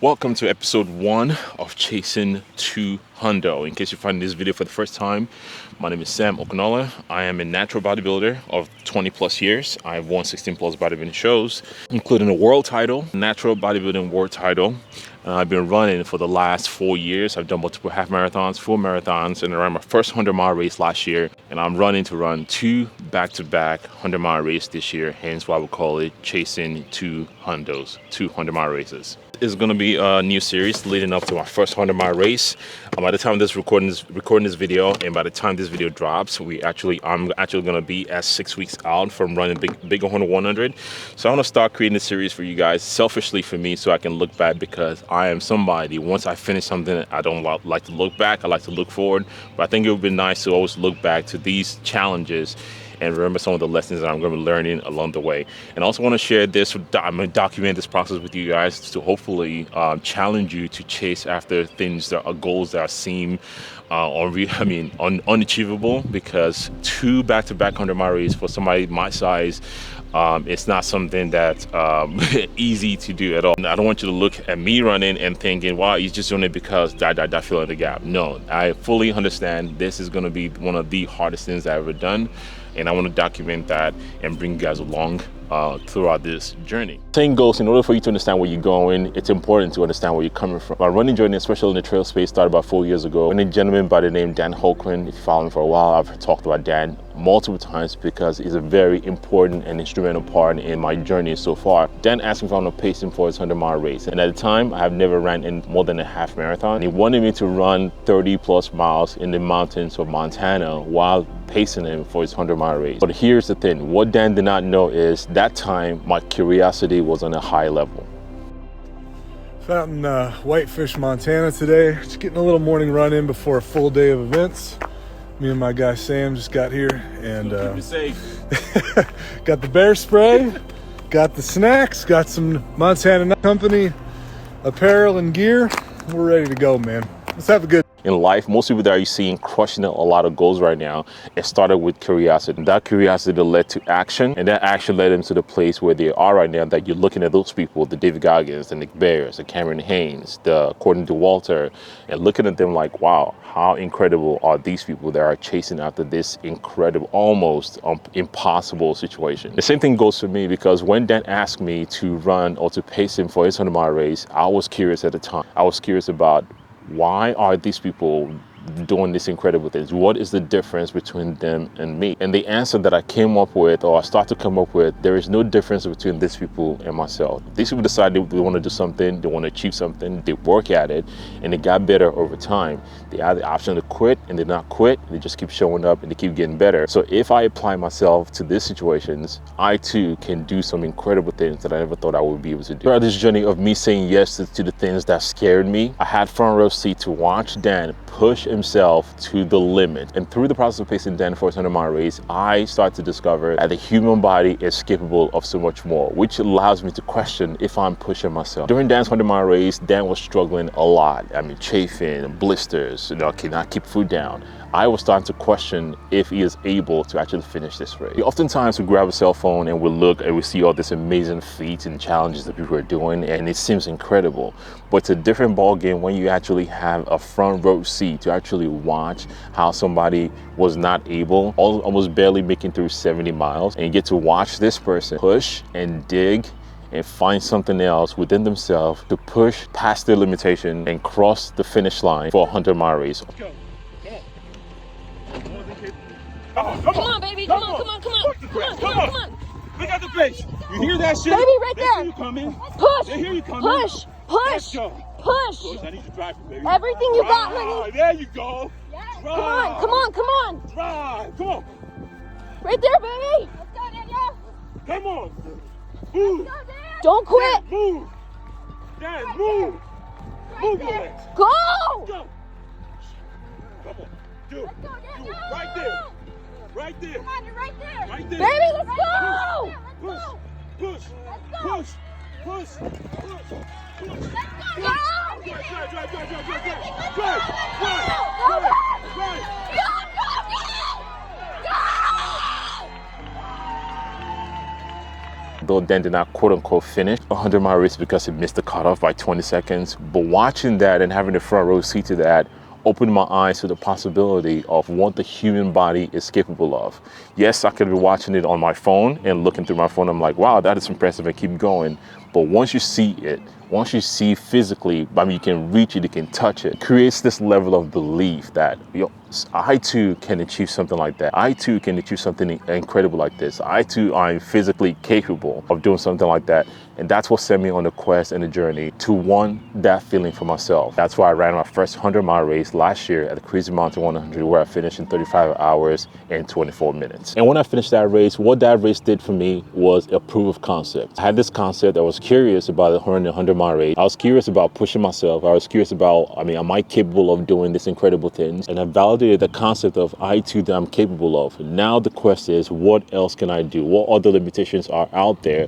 Welcome to episode 1 of Chasing to Hundo. In case you're finding this video for the first time, my name is Sam Okunola. I am a natural bodybuilder of 20 plus years. I've won 16 plus bodybuilding shows, including a world title, natural bodybuilding world title. I've been running for the last 4 years. I've done multiple half marathons, full marathons, and I ran my first 100-mile race last year. And I'm running to run 2 back-to-back 100-mile races this year, hence why we call it Chasing 2 Hundos, 2 100-mile races. Is going to be a new series leading up to my first 100-mile race. By the time this recording this video, and by the time this video drops, I'm actually going to be at 6 weeks out from running big 100. So I want to start creating a series for you guys, selfishly for me, so I can look back, because I am somebody, once I finish something, I don't like to look back. I like to look forward. But I think it would be nice to always look back to these challenges and remember some of the lessons that I'm going to be learning along the way. And I also want to share this, I'm going to document this process with you guys to hopefully challenge you to chase after things that are goals that seem unachievable, because 2 back-to-back 100-mile races for somebody my size, it's not something that's easy to do at all. I don't want you to look at me running and thinking, wow, he's just doing it because that filling the gap. No, I fully understand this is going to be one of the hardest things I've ever done. And I want to document that and bring you guys along throughout this journey. Saying goals, in order for you to understand where you're going, it's important to understand where you're coming from. My running journey, especially in the trail space, started about 4 years ago. And a gentleman by the name Dan Hulrin, if you follow me for a while, I've talked about Dan multiple times because he's a very important and instrumental part in my journey so far. Dan asked me if I want to pace him for his 100-mile race. And at the time, I have never ran in more than a half marathon. And he wanted me to run 30 plus miles in the mountains of Montana while pacing him for his 100-mile race. But here's the thing, what Dan did not know is that time my curiosity was on a high level. So out in Whitefish, Montana today, just getting a little morning run in before a full day of events. Me and my guy Sam just got here and Keep it safe. got the bear spray, got the snacks, got some Montana Company apparel and gear. We're ready to go, man. Let's have a good In life, most people that you're seeing crushing a lot of goals right now, it started with curiosity. And that curiosity led to action, and that action led them to the place where they are right now, that you're looking at those people, the David Goggins, the Nick Bears, the Cameron Haynes, the Courtney DeWalter, and looking at them like, wow, how incredible are these people that are chasing after this incredible, almost impossible situation. The same thing goes for me, because when Dan asked me to run or to pace him for his 100-mile race, I was curious at the time. I was curious about, why are these people doing these incredible things? What is the difference between them and me? And the answer that I came up with, or I start to come up with, there is no difference between these people and myself. These people decide they want to do something, they want to achieve something, they work at it, and they got better over time. They have the option to quit, and they not quit, they just keep showing up and they keep getting better. So if I apply myself to these situations, I too can do some incredible things that I never thought I would be able to do. Throughout this journey of me saying yes to the things that scared me, I had front row seat to watch Dan push himself to the limit. And through the process of pacing Dan for his 100-mile race, I started to discover that the human body is capable of so much more, which allows me to question if I'm pushing myself. During Dan's 100-mile race, Dan was struggling a lot. I mean, chafing, blisters, cannot keep food down. I was starting to question if he is able to actually finish this race. Oftentimes we grab a cell phone and we look and we see all this amazing feats and challenges that people are doing, and it seems incredible. But it's a different ball game when you actually have a front row seat to actually watch how somebody was not able, almost barely making through 70 miles, and you get to watch this person push and dig and find something else within themselves to push past their limitation and cross the finish line for a 100-mile race. Let's go. Come on, baby. Come on. Look at the face. You hear that shit? Baby, right there. You coming. Push. They hear you coming. Push. Let's go. Push. I need you to drive, baby. Everything you got, honey. There you go. Yes. Drive. Come on. Drive. Come on. Right there, baby. Let's go, Danielle. Come on. Move. Don't quit. Dad, move. Dad, move. Move your legs. Go. Go. Come on. Do it. Let's go, Danielle. Right there. Right there. Come on, you're right there. Right there. Baby, let's go. Push. Push. Push. Let's go. although then did not quote unquote finish a 100-mile race because he missed the cutoff by 20 seconds. But watching that and having the front row seat to that opened my eyes to the possibility of what the human body is capable of. Yes, I could be watching it on my phone and looking through my phone, I'm like, wow, that is impressive, and keep going. But once you see it, once you see physically, I mean, you can reach it, you can touch it, creates this level of belief that, I too can achieve something like that. I too can achieve something incredible like this. I too am physically capable of doing something like that. And that's what set me on the quest and the journey to want that feeling for myself. That's why I ran my first 100-mile race last year at the Crazy Mountain 100, where I finished in 35 hours and 24 minutes. And when I finished that race, what that race did for me was a proof of concept. I had this concept. I was curious about running a 100-mile race. I was curious about pushing myself. I was curious about, am I capable of doing these incredible things? And I validated the concept of I too that I'm capable of. Now the question is, what else can I do? What other limitations are out there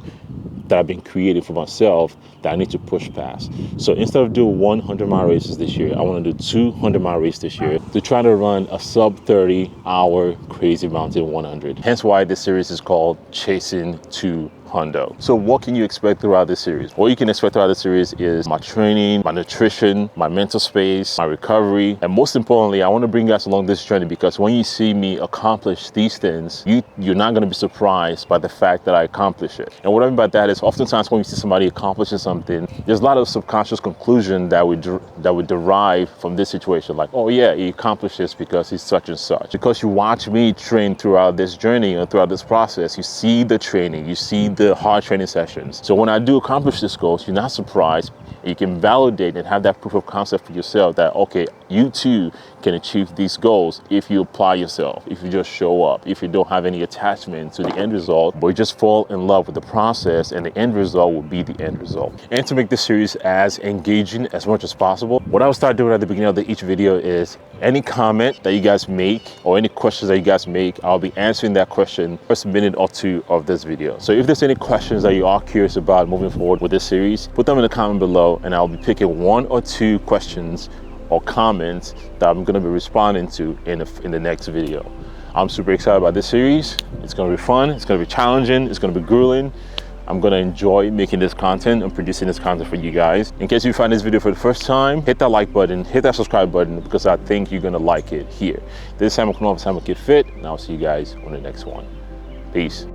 that I've been creating for myself that I need to push past? So instead of doing 100-mile races this year, I want to do 200-mile races this year to try to run a sub 30-hour Crazy Mountain 100. Hence why this series is called Chasing to Hundo. So what can you expect throughout this series? What you can expect throughout this series is my training, my nutrition, my mental space, my recovery, and most importantly, I want to bring you guys along this journey because when you see me accomplish these things, you're not going to be surprised by the fact that I accomplish it. And what I mean by that is oftentimes when you see somebody accomplishing something, there's a lot of subconscious conclusion that we derive from this situation, like, oh yeah, he accomplished this because he's such and such. Because you watch me train throughout this journey and throughout this process, you see the training, you see the hard training sessions. So when I do accomplish this goal, you're not surprised. You can validate and have that proof of concept for yourself that, okay, you too can achieve these goals if you apply yourself, if you just show up, if you don't have any attachment to the end result, but you just fall in love with the process, and the end result will be the end result. And to make this series as engaging as much as possible, what I will start doing at the beginning of each video is any comment that you guys make or any questions that you guys make, I'll be answering that question first minute or two of this video. So if there's any questions that you are curious about moving forward with this series, put them in the comment below and I'll be picking 1 or 2 questions or comments that I'm going to be responding to in the next video. I'm super excited about this series. It's going to be fun, it's going to be challenging, it's going to be grueling. I'm going to enjoy making this content and producing this content for you guys. In case you find this video for the first time, hit that like button, hit that subscribe button, because I think you're going to like it here. This is Simon Knopf, Simon Kid Fit, and I'll see you guys on the next one. Peace.